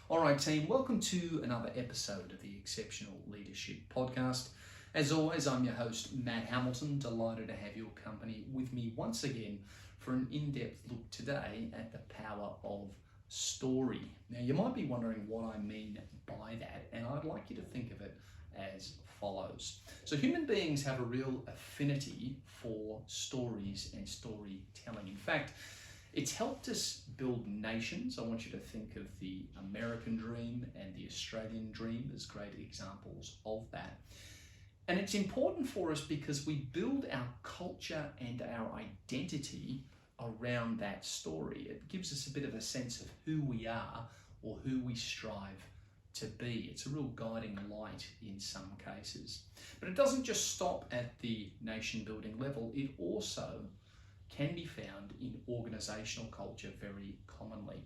All right, team, welcome to another episode of the Exceptional Leadership Podcast. As always, I'm your host, Matt Hamilton, delighted to have your company with me once again for an in-depth look today at the power of story. Now, you might be wondering what I mean by that, and I'd like you to think of it as follows. So human beings have a real affinity for stories and storytelling. In fact, it's helped us build nations. I want you to think of the American dream and the Australian dream as great examples of that. And it's important for us because we build our culture and our identity around that story. It gives us a bit of a sense of who we are or who we strive to be. It's a real guiding light in some cases. But it doesn't just stop at the nation building level. It also can be found in organizational culture very commonly.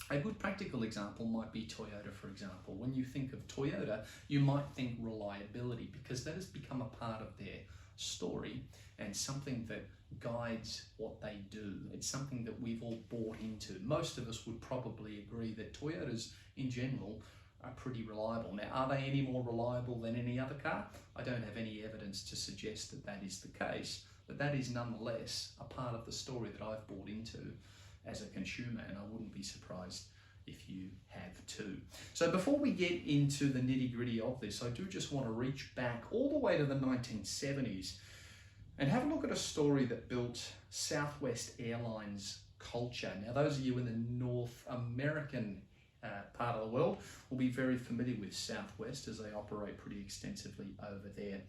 A good practical example might be Toyota, for example. When you think of Toyota, you might think reliability because that has become a part of their story and something that guides what they do. It's something that we've all bought into. Most of us would probably agree that Toyotas in general are pretty reliable. Now, are they any more reliable than any other car? I don't have any evidence to suggest that that is the case. But that is nonetheless a part of the story that I've bought into as a consumer, and I wouldn't be surprised if you have too. So before we get into the nitty-gritty of this, I do just want to reach back all the way to the 1970s and have a look at a story that built Southwest Airlines culture. Now, those of you in the North American part of the world will be very familiar with Southwest as they operate pretty extensively over there.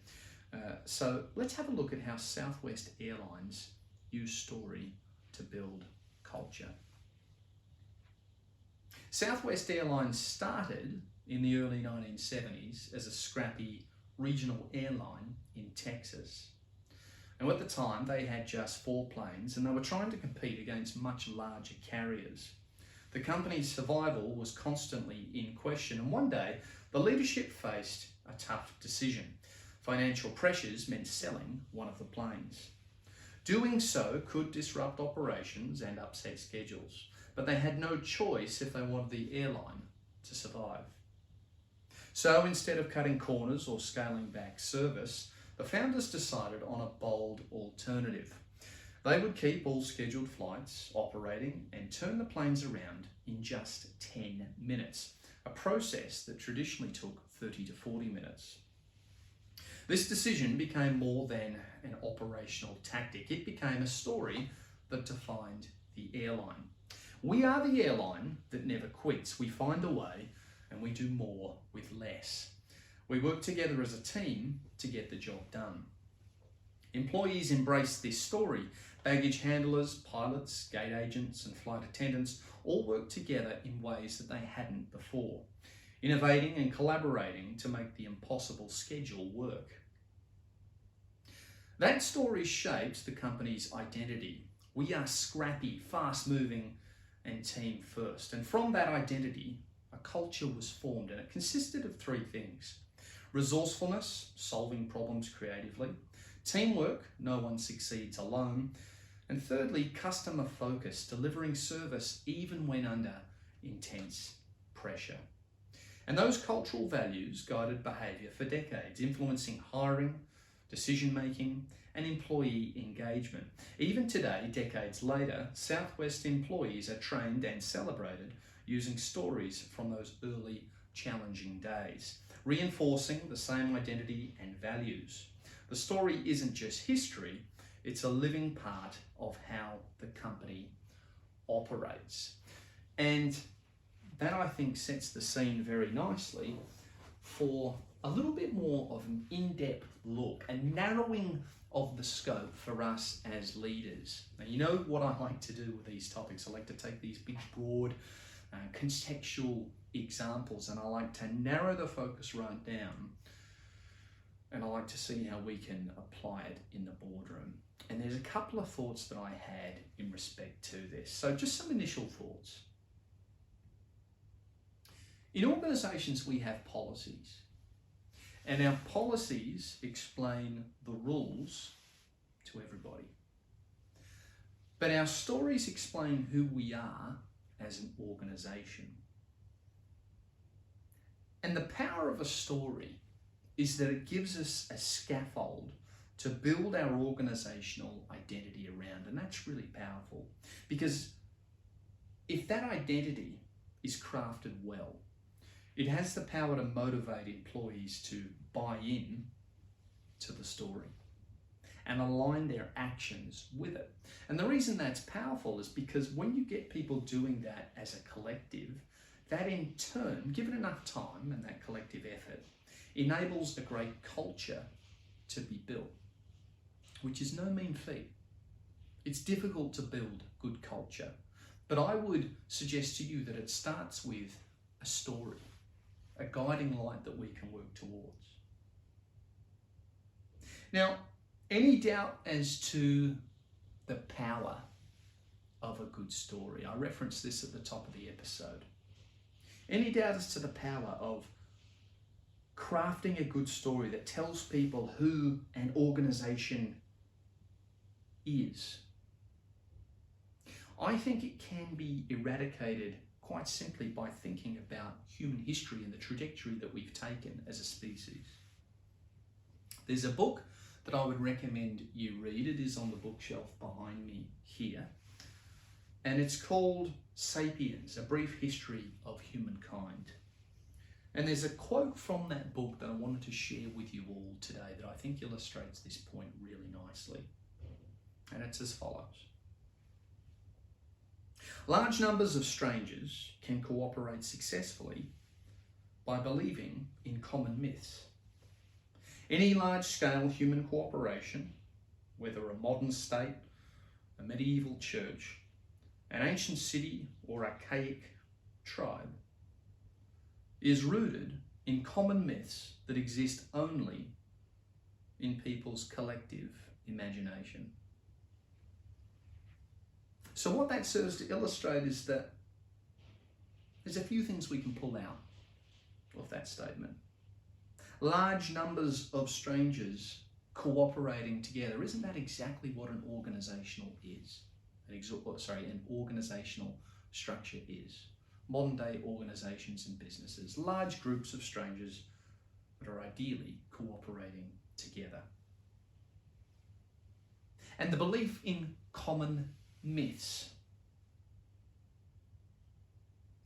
So let's have a look at how Southwest Airlines use story to build culture. Southwest Airlines started in the early 1970s as a scrappy regional airline in Texas. Now at the time they had just 4 planes and they were trying to compete against much larger carriers. The company's survival was constantly in question, and one day the leadership faced a tough decision. Financial pressures meant selling one of the planes. Doing so could disrupt operations and upset schedules, but they had no choice if they wanted the airline to survive. So instead of cutting corners or scaling back service, the founders decided on a bold alternative. They would keep all scheduled flights operating and turn the planes around in just 10 minutes, a process that traditionally took 30 to 40 minutes. This decision became more than an operational tactic. It became a story that defined the airline. We are the airline that never quits. We find a way and we do more with less. We work together as a team to get the job done. Employees embrace this story. Baggage handlers, pilots, gate agents and flight attendants all work together in ways that they hadn't before, innovating and collaborating to make the impossible schedule work. That story shapes the company's identity. We are scrappy, fast-moving, and team first. And from that identity, a culture was formed, and it consisted of 3 things: resourcefulness, solving problems creatively; teamwork, no one succeeds alone; and thirdly, customer focus, delivering service even when under intense pressure. And those cultural values guided behaviour for decades, influencing hiring, decision-making, and employee engagement. Even today, decades later, Southwest employees are trained and celebrated using stories from those early challenging days, reinforcing the same identity and values. The story isn't just history, it's a living part of how the company operates. And that, I think, sets the scene very nicely for a little bit more of an in-depth look, a narrowing of the scope for us as leaders. Now, you know what I like to do with these topics. I like to take these big, broad, contextual examples, and I like to narrow the focus right down, and I like to see how we can apply it in the boardroom. And there's a couple of thoughts that I had in respect to this. So just some initial thoughts. In organizations, we have policies. And our policies explain the rules to everybody. But our stories explain who we are as an organization. And the power of a story is that it gives us a scaffold to build our organisational identity around. And that's really powerful, because if that identity is crafted well, it has the power to motivate employees to buy in to the story and align their actions with it. And the reason that's powerful is because when you get people doing that as a collective, that in turn, given enough time and that collective effort, enables a great culture to be built, which is no mean feat. It's difficult to build good culture, but I would suggest to you that it starts with a story, a guiding light that we can work towards. Now, any doubt as to the power of a good story? I referenced this at the top of the episode. Any doubt as to the power of crafting a good story that tells people who an organisation is? I think it can be eradicated quite simply by thinking about human history and the trajectory that we've taken as a species. There's a book that I would recommend you read. It is on the bookshelf behind me here. And it's called Sapiens, A Brief History of Humankind. And there's a quote from that book that I wanted to share with you all today that I think illustrates this point really nicely. And it's as follows. Large numbers of strangers can cooperate successfully by believing in common myths. Any large-scale human cooperation, whether a modern state, a medieval church, an ancient city, or archaic tribe, is rooted in common myths that exist only in people's collective imagination. So what that serves to illustrate is that there's a few things we can pull out of that statement. Large numbers of strangers cooperating together. Isn't that exactly what an organisational is? An organisational structure is. Modern day organisations and businesses. Large groups of strangers that are ideally cooperating together. And the belief in common myths.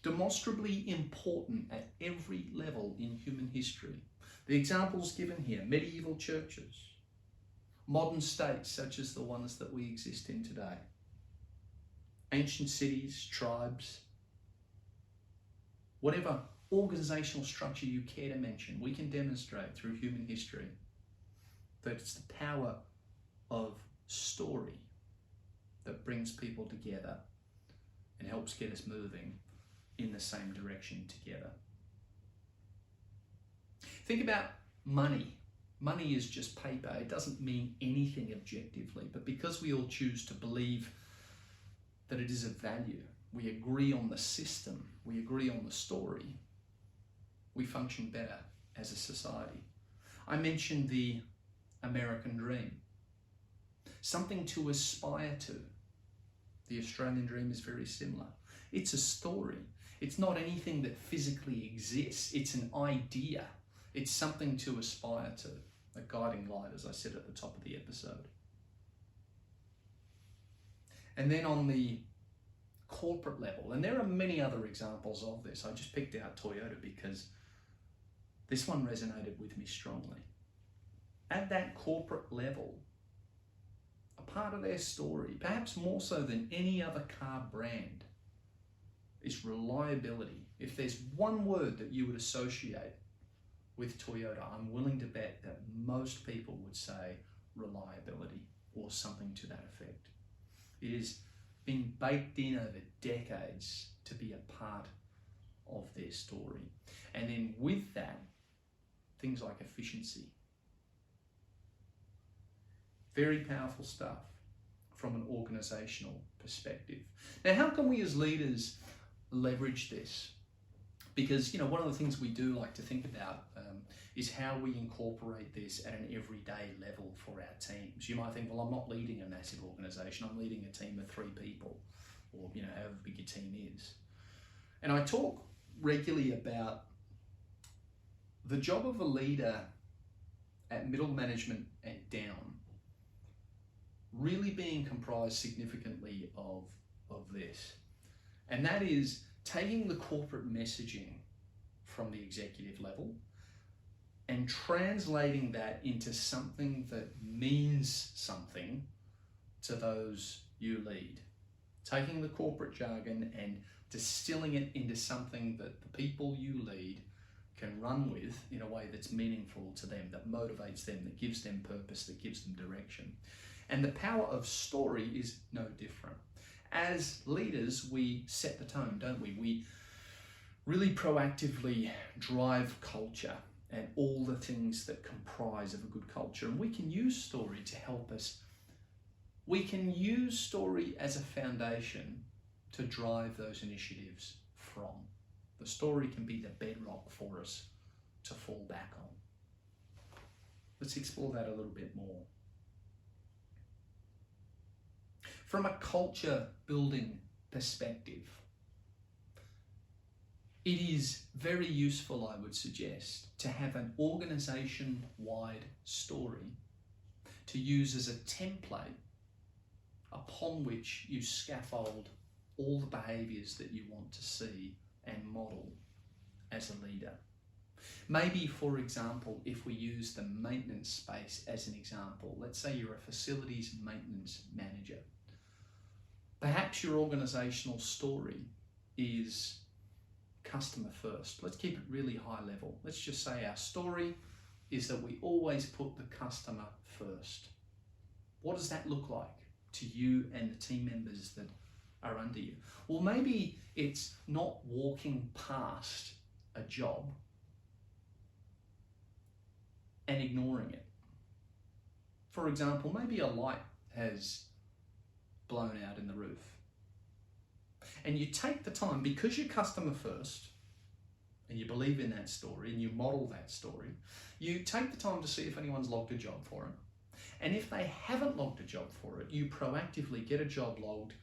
Demonstrably important at every level in human history. The examples given here, medieval churches, modern states such as the ones that we exist in today, ancient cities, tribes, whatever organisational structure you care to mention, we can demonstrate through human history that it's the power of story that brings people together and helps get us moving in the same direction together. Think about money. Money is just paper. It doesn't mean anything objectively, but because we all choose to believe that it is of value, we agree on the system, we agree on the story, we function better as a society. I mentioned the American dream. Something to aspire to. The Australian dream is very similar. It's a story. It's not anything that physically exists. It's an idea. It's something to aspire to. A guiding light, as I said at the top of the episode. And then on the corporate level, and there are many other examples of this. I just picked out Toyota because this one resonated with me strongly. At that corporate level, a part of their story, perhaps more so than any other car brand, is reliability. If there's one word that you would associate with Toyota, I'm willing to bet that most people would say reliability or something to that effect. It has been baked in over decades to be a part of their story. And then with that, things like efficiency. Very powerful stuff from an organisational perspective. Now, how can we as leaders leverage this? Because, one of the things we do like to think about is how we incorporate this at an everyday level for our teams. You might think, well, I'm not leading a massive organisation, I'm leading a team of 3 people, or however big your team is. And I talk regularly about the job of a leader at middle management and down really being comprised significantly of this. And that is taking the corporate messaging from the executive level and translating that into something that means something to those you lead. Taking the corporate jargon and distilling it into something that the people you lead can run with in a way that's meaningful to them, that motivates them, that gives them purpose, that gives them direction. And the power of story is no different. As leaders, we set the tone, don't we? We really proactively drive culture and all the things that comprise of a good culture. And we can use story to help us. We can use story as a foundation to drive those initiatives from. The story can be the bedrock for us to fall back on. Let's explore that a little bit more. From a culture building perspective, it is very useful, I would suggest, to have an organization-wide story to use as a template upon which you scaffold all the behaviours that you want to see and model as a leader. Maybe, for example, if we use the maintenance space as an example, let's say you're a facilities maintenance manager. Perhaps your organisational story is customer first. Let's keep it really high level. Let's just say our story is that we always put the customer first. What does that look like to you and the team members that are under you? Well, maybe it's not walking past a job and ignoring it. For example, maybe a light has blown out in the roof. And you take the time, because you're customer first, and you believe in that story, and you model that story, you take the time to see if anyone's logged a job for it. And if they haven't logged a job for it, you proactively get a job logged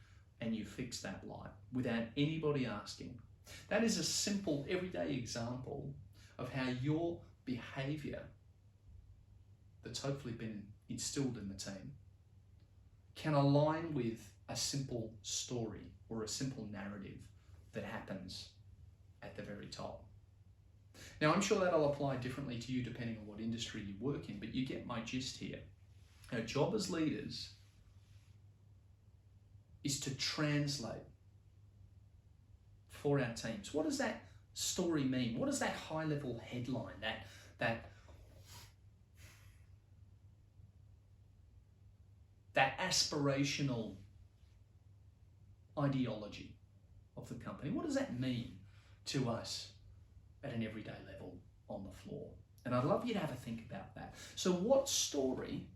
and you fix that light without anybody asking. That is a simple, everyday example of how your behaviour that's hopefully been instilled in the team can align with a simple story or a simple narrative that happens at the very top. Now, I'm sure that'll apply differently to you depending on what industry you work in, but you get my gist here. Our job as leaders is to translate for our teams. What does that story mean? What is that high-level headline, that aspirational ideology of the company? What does that mean to us at an everyday level on the floor? And I'd love you to have a think about that. So what story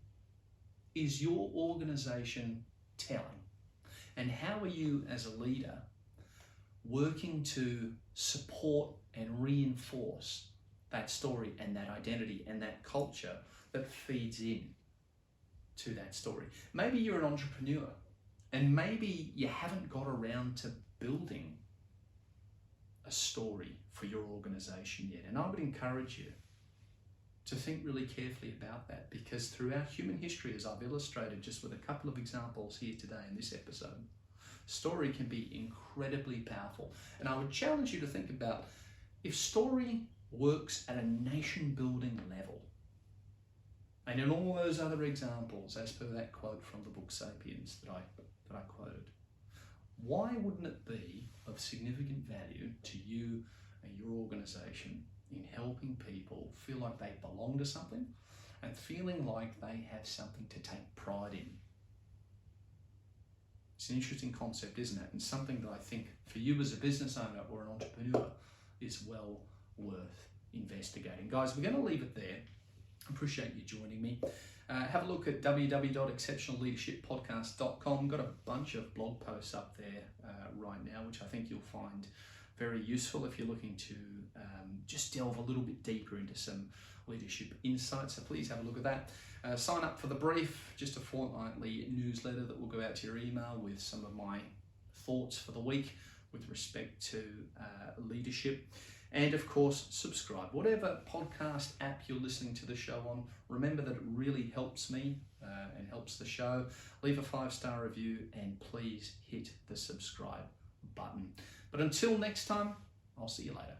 is your organization telling? And how are you as a leader working to support and reinforce that story and that identity and that culture that feeds in to that story? Maybe you're an entrepreneur and maybe you haven't got around to building a story for your organization yet. And I would encourage you to think really carefully about that, because throughout human history, as I've illustrated just with a couple of examples here today in this episode, story can be incredibly powerful. And I would challenge you to think about if story works at a nation building level, and in all those other examples, as per that quote from the book Sapiens that I quoted, why wouldn't it be of significant value to you and your organization in helping people feel like they belong to something and feeling like they have something to take pride in? It's an interesting concept, isn't it? And something that I think for you as a business owner or an entrepreneur is well worth investigating. Guys, we're going to leave it there. I appreciate you joining me. Have a look at www.exceptionalleadershippodcast.com. Got a bunch of blog posts up there right now, which I think you'll find very useful if you're looking to just delve a little bit deeper into some leadership insights. So please have a look at that. Sign up for the Brief, just a fortnightly newsletter that will go out to your email with some of my thoughts for the week with respect to leadership. And of course, subscribe. Whatever podcast app you're listening to the show on, remember that it really helps me and helps the show. Leave a 5-star review and please hit the subscribe button. But until next time, I'll see you later.